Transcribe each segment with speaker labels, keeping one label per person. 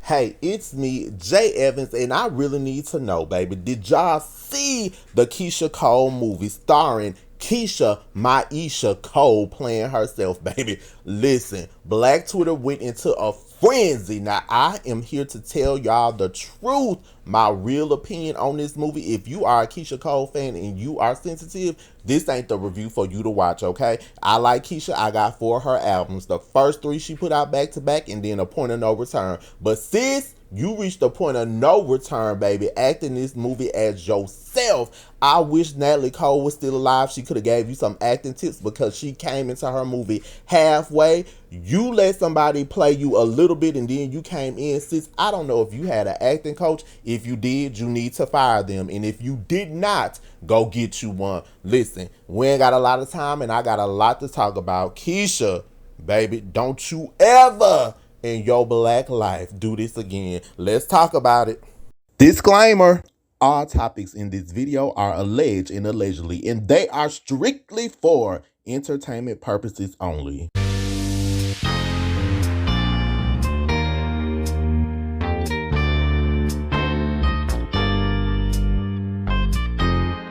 Speaker 1: Hey, it's me, Jay Evans, and I really need to know, baby. Did y'all see the Keyshia Cole movie starring Keyshia Maisha Cole playing herself, baby? Listen, Black Twitter went into a frenzy. Now, I am here to tell y'all the truth, my real opinion on this movie. If you are a Keyshia Cole fan and you are sensitive, this ain't the review for you to watch, okay? I like Keyshia. I got 4 of her albums. The first 3 she put out back to back, and then A Point of No Return. But sis, you reached a point of no return, baby, acting this movie as yourself. I wish Natalie Cole was still alive. She could have gave you some acting tips because she came into her movie halfway. You let somebody play you a little bit and then you came in. Sis, I don't know if you had an acting coach. If you did, you need to fire them. And if you did not, go get you one. Listen, we ain't got a lot of time and I got a lot to talk about. Keyshia, baby, don't you ever in your black life do this again. Let's talk about it. Disclaimer. All topics in this video are alleged and allegedly, and they are strictly for entertainment purposes only.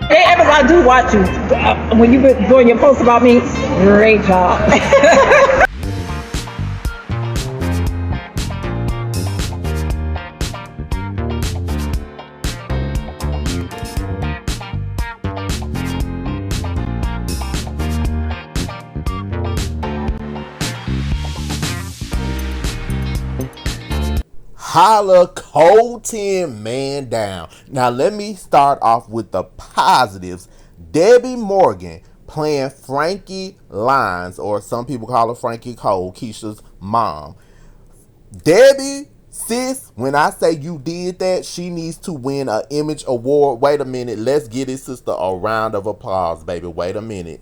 Speaker 2: Hey, Evans, I do watch you. When you been doing your post about me, great job.
Speaker 1: Holla Colton man down. Now let me start off with the positives. Debbie Morgan playing Frankie Lyons, or some people call her Frankie Cole, Keisha's mom. Debbie, sis, when I say you did that, she needs to win an Image Award. Wait a minute. Let's give this sister a round of applause, baby. Wait a minute.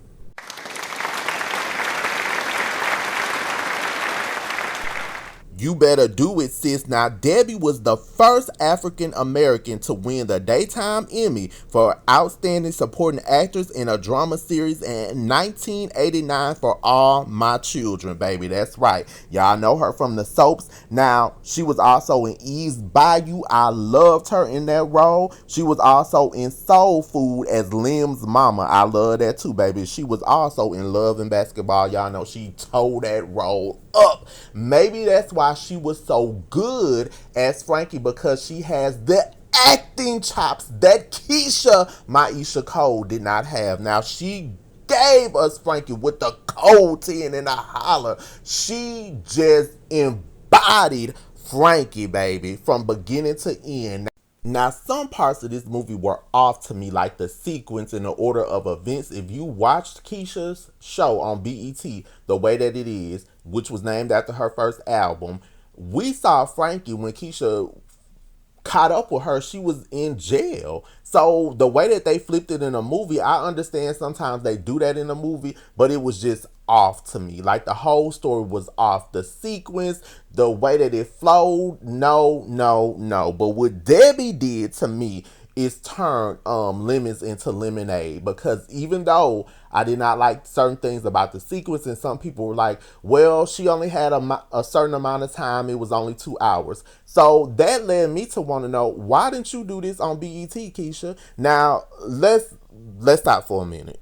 Speaker 1: You better do it, sis. Now, Debbie was the first African American to win the Daytime Emmy for Outstanding Supporting Actress in a Drama Series in 1989 for All My Children, baby. That's right. Y'all know her from the soaps. Now, she was also in Eve's Bayou. I loved her in that role. She was also in Soul Food as Lim's mama. I love that too, baby. She was also in Love and Basketball. Y'all know she tore that role up. Maybe that's why she was so good as Frankie, because she has the acting chops that Keyshia Maisha Cole did not have. Now, she gave us Frankie with the cold 10 and a holler. She just embodied Frankie, baby, from beginning to end. Now, some parts of this movie were off to me, like the sequence and the order of events. If you watched Keyshia's show on BET, The Way That It Is, which was named after her first album, we saw Frankie when Keyshia caught up with her, she was in jail. So the way that they flipped it in a movie, I understand sometimes they do that in a movie, but it was just off to me. Like, the whole story was off. The sequence, the way that it flowed, no. But what Debbie did to me is turn lemons into lemonade, because even though I did not like certain things about the sequence, and some people were like, well, she only had a certain amount of time, it was only 2 hours. So that led me to want to know, why didn't you do this on BET, Keyshia? Now, let's stop for a minute.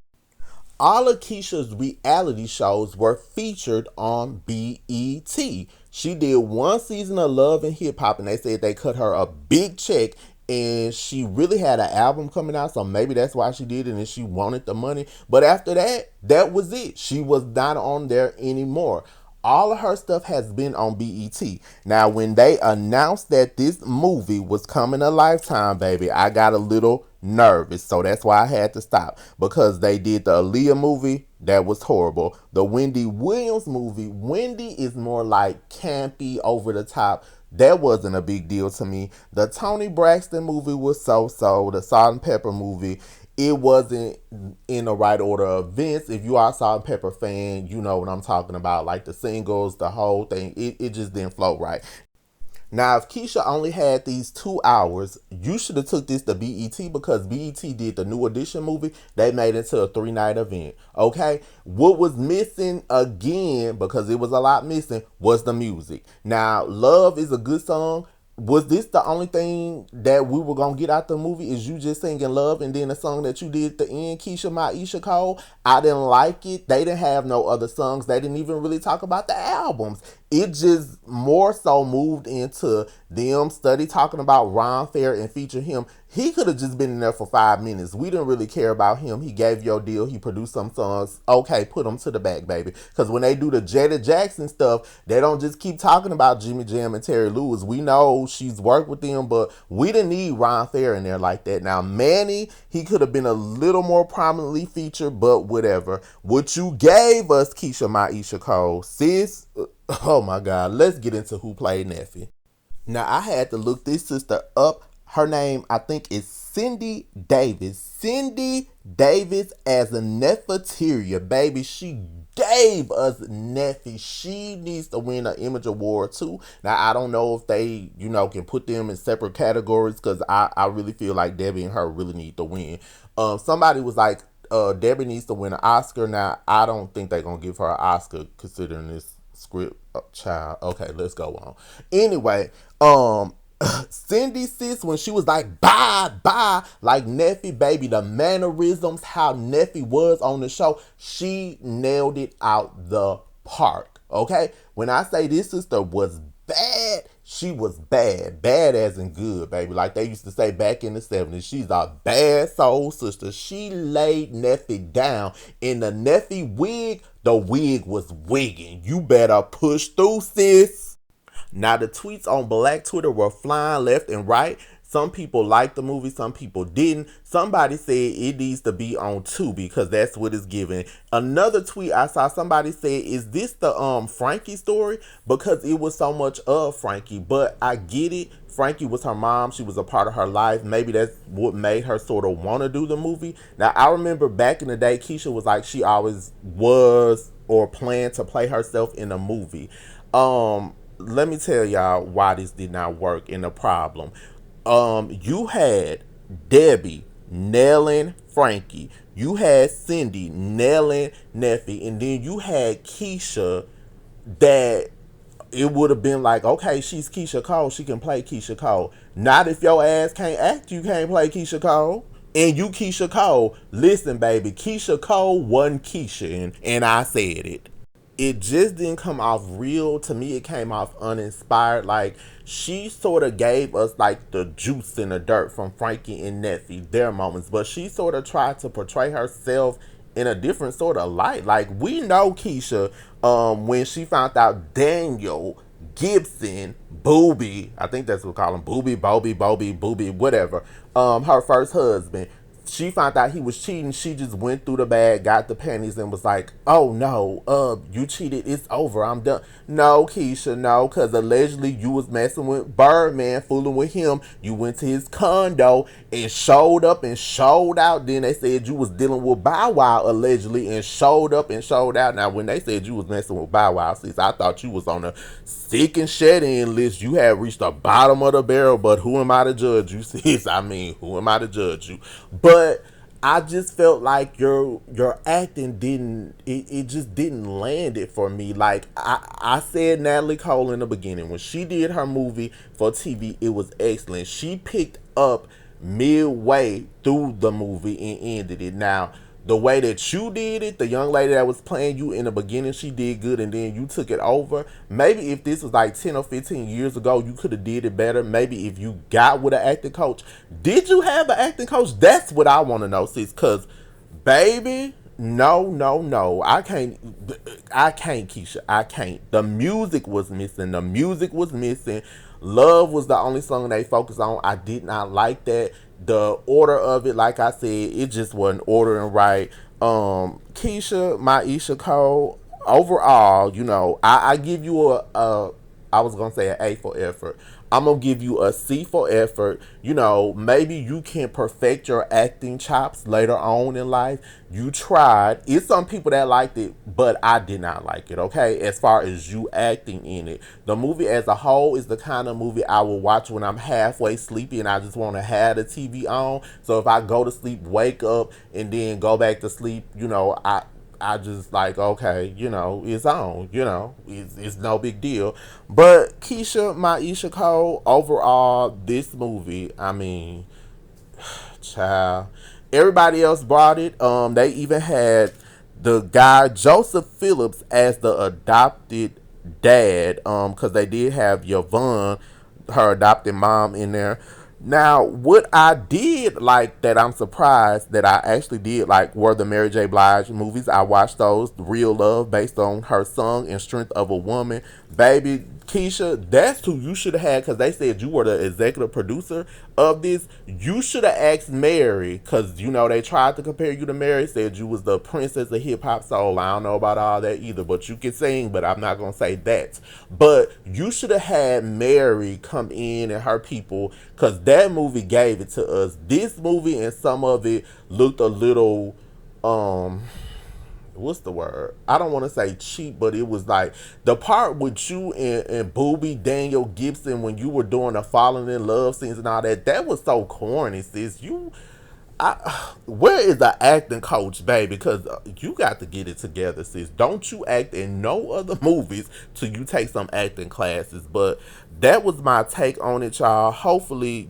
Speaker 1: All of Keyshia's reality shows were featured on BET. She did 1 season of Love and Hip Hop, and they said they cut her a big check, and she really had an album coming out, so maybe that's why she did it, and she wanted the money. But after that, that was it. She was not on there anymore. All of her stuff has been on BET. Now, when they announced that this movie was coming to Lifetime, baby, I got a little nervous. So that's why I had to stop, because they did the Aaliyah movie. That was horrible. The Wendy Williams movie, Wendy is more like campy, over the top. That wasn't a big deal to me. The Toni Braxton movie was so-so. The Salt and Pepper movie, it wasn't in the right order of events. If you are a Salt and Pepper fan, you know what I'm talking about. Like the singles, the whole thing, it just didn't flow right. Now, if Keyshia only had these 2 hours, you should have took this to BET, because BET did the New Edition movie. They made it to a 3-night event. Okay? What was missing again, because it was a lot missing, was the music. Now, Love is a good song. Was this the only thing that we were gonna get out the movie? Is you just singing love and then the song that you did at the end, Keyshia Maisha Cole? I didn't like it. They didn't have no other songs. They didn't even really talk about the albums. It just more so moved into them study talking about Ron Fair and feature him. He could have just been in there for 5 minutes. We didn't really care about him. He gave your deal. He produced some songs. Okay, put them to the back, baby. Because when they do the Janet Jackson stuff, they don't just keep talking about Jimmy Jam and Terry Lewis. We know she's worked with them, but we didn't need Ron Fair in there like that. Now, Manny, he could have been a little more prominently featured, but whatever. What you gave us, Keyshia Maisha Cole, sis, oh my God, let's get into who played Neffy. Now, I had to look this sister up. Her name, I think, is Cindy Davis. Cindy Davis as a Neferteria, baby. She gave us Neffy. She needs to win an Image Award too. Now, I don't know if they, can put them in separate categories because I really feel like Debbie and her really need to win. Somebody was like, Debbie needs to win an Oscar. Now, I don't think they're going to give her an Oscar considering this script. Child. Okay, let's go on. Anyway, Cindy sis, when she was like bye bye, like Neffy, baby, the mannerisms, how Neffy was on the show, she nailed it out the park. Okay, when I say this sister was bad, she was bad, bad as in good, baby. Like they used to say back in the 70s, she's a bad soul sister. She laid Neffy down in the Neffy wig. The wig was wigging. You better push through, sis. Now, the tweets on Black Twitter were flying left and right. Some people liked the movie, some people didn't. Somebody said it needs to be on Tubi because that's what it's giving. Another tweet I saw, somebody said, is this the Frankie story? Because it was so much of Frankie. But I get it. Frankie was her mom. She was a part of her life. Maybe that's what made her sort of want to do the movie. Now, I remember back in the day, Keyshia was like, she always was or planned to play herself in a movie. Let me tell y'all why this did not work and the problem. You had Debbie nailing Frankie. You had Cindy nailing Neffy. And then you had Keyshia that it would have been like, okay, she's Keyshia Cole. She can play Keyshia Cole. Not if your ass can't act, you can't play Keyshia Cole. And you Keyshia Cole. Listen, baby, Keyshia Cole wasn't Keyshia. And I said it. It just didn't come off real. To me, it came off uninspired. Like, she sort of gave us, like, the juice in the dirt from Frankie and Neffy, their moments. But she sort of tried to portray herself in a different sort of light. Like, we know Keyshia, when she found out Daniel Gibson, Booby, I think that's what we call him, Booby, Booby, whatever, her first husband, she found out he was cheating. She just went through the bag, got the panties, and was like, oh no, you cheated, it's over, I'm done. No, Keyshia, no, because allegedly you was messing with Birdman, fooling with him. You went to his condo and showed up and showed out. Then they said you was dealing with Bow Wow, allegedly, and showed up and showed out. Now, when they said you was messing with Bow Wow, sis, I thought you was on a sick and shed-in list. You had reached the bottom of the barrel, but who am I to judge you, sis? I mean, who am I to judge you? But I just felt like your acting didn't, it just didn't land it for me. Like I said, Natalie Cole in the beginning, when she did her movie for TV, it was excellent. She picked up midway through the movie and ended it. Now, the way that you did it, the young lady that was playing you in the beginning, she did good, and then you took it over. Maybe if this was like 10 or 15 years ago, you could have did it better. Maybe if you got with an acting coach. Did you have an acting coach? That's what I want to know, sis, because, baby, no. I can't, Keyshia. I can't. The music was missing. Love was the only song they focused on. I did not like that. The order of it, like I said, it just wasn't ordering right. Keyshia, Maisha Cole, overall, I give you I was gonna say an A for effort. I'm gonna give you a C for effort. Maybe you can perfect your acting chops later on in life. You tried. It's some people that liked it, but I did not like it, okay? As far as you acting in it. The movie as a whole is the kind of movie I will watch when I'm halfway sleepy and I just want to have the TV on. So if I go to sleep, wake up, and then go back to sleep, I just like, okay, it's on, it's no big deal. But Keyshia, Maisha Cole, overall, this movie, I mean, child. Everybody else brought it. They even had the guy Joseph Phillips as the adopted dad. Because they did have Yvonne, her adopted mom, in there. Now, what I did like that I'm surprised that I actually did like were the Mary J. Blige movies. I watched those, Real Love, based on her song and Strength of a Woman. Baby, Keyshia, that's who you should have had because they said you were the executive producer of this. You should have asked Mary because, they tried to compare you to Mary, said you was the princess of hip hop soul. I don't know about all that either, but you can sing, but I'm not going to say that. But you should have had Mary come in and her people because that movie gave it to us. This movie and some of it looked a little, what's the word? I don't want to say cheap, but it was like the part with you and Booby Daniel Gibson when you were doing the falling in love scenes and all that. That was so corny, sis. Where is the acting coach, baby? Because you got to get it together, sis. Don't you act in no other movies till you take some acting classes. But that was my take on it, y'all. Hopefully,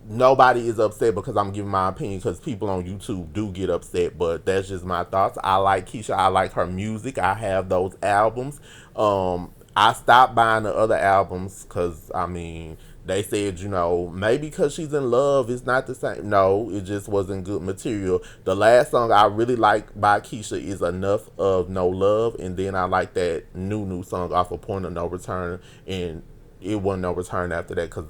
Speaker 1: nobody is upset because I'm giving my opinion because people on YouTube do get upset, but that's just my thoughts. I like Keyshia. I like her music. I have those albums. I stopped buying the other albums because, they said, maybe because she's in love, it's not the same. No, it just wasn't good material. The last song I really like by Keyshia is Enough of No Love, and then I like that new song off of Point of No Return, and it wasn't no return after that because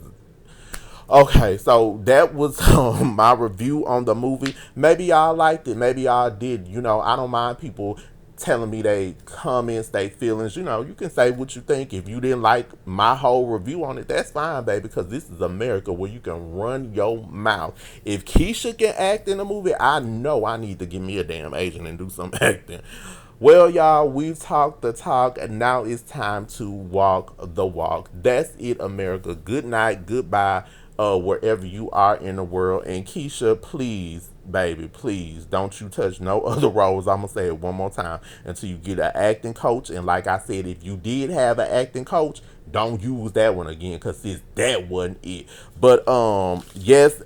Speaker 1: okay, so that was my review on the movie. Maybe y'all liked it. Maybe y'all did. I don't mind people telling me they comments, they feelings. You can say what you think. If you didn't like my whole review on it, that's fine, baby, because this is America where you can run your mouth. If Keyshia can act in a movie, I know I need to give me a damn agent and do some acting. Well, y'all, we've talked the talk, and now it's time to walk the walk. That's it, America. Good night, goodbye, wherever you are in the world. And Keyshia, please, baby, please, don't you touch no other roles. I'm going to say it one more time until you get an acting coach. And like I said, if you did have an acting coach, don't use that one again because that wasn't it. But, yes,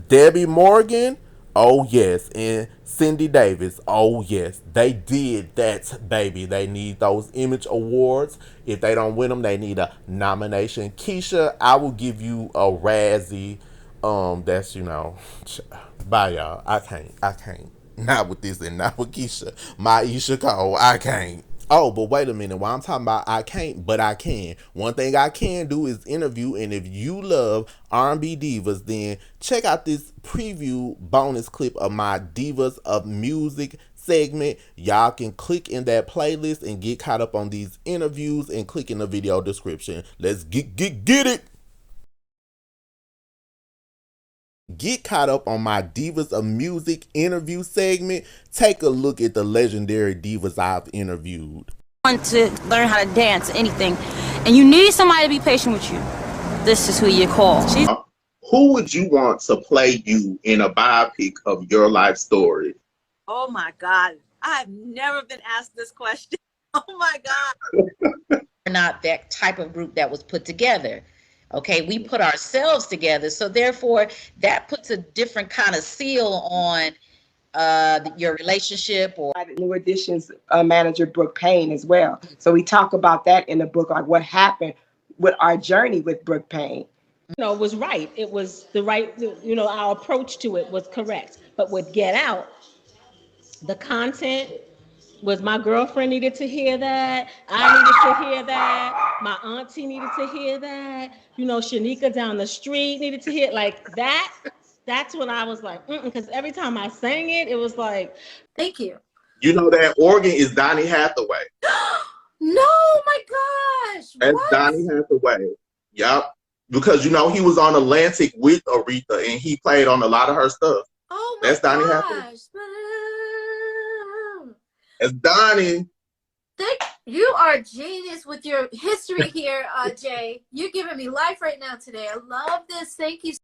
Speaker 1: Debbie Morgan, oh yes, and Cindy Davis, oh yes, they did that, baby. They need those Image Awards. If they don't win them, they need a nomination. Keyshia, I will give you a Razzie. That's bye y'all. I can't. Not with this and not with Keyshia. Maisha Cole, I can't. Oh, but wait a minute. While I'm talking about I can't, but I can. One thing I can do is interview, and if you love R&B divas, then check out this preview bonus clip of my Divas of Music segment. Y'all can click in that playlist and get caught up on these interviews and click in the video description. Let's get it. Get caught up on my Divas of Music interview segment. Take a look at the legendary divas I've interviewed.
Speaker 3: Want to learn how to dance, anything, and you need somebody to be patient with you. This is who you call.
Speaker 1: Who would you want to play you in a biopic of your life story?
Speaker 4: Oh my God. I've never been asked this question. Oh my God.
Speaker 5: We're not that type of group that was put together. Okay, we put ourselves together, so therefore that puts a different kind of seal on your relationship. Or
Speaker 2: New Edition's manager Brooke Payne as well. So we talk about that in the book, like what happened with our journey with Brooke Payne.
Speaker 6: It was right. It was the right. Our approach to it was correct. But with Get Out, the content was my girlfriend needed to hear that. I needed to hear that. My auntie needed to hear that. Shanika down the street needed to hear like that. That's when I was like, because every time I sang it, it was like,
Speaker 4: thank you.
Speaker 1: That organ is Donny Hathaway.
Speaker 4: No, my gosh.
Speaker 1: That's what? Donny Hathaway. Yep. Because, he was on Atlantic with Aretha and he played on a lot of her stuff.
Speaker 4: Oh my
Speaker 1: That's Donny
Speaker 4: gosh.
Speaker 1: Hathaway. It's Donny.
Speaker 4: You are a genius with your history here, Jay. You're giving me life right now today. I love this. Thank you.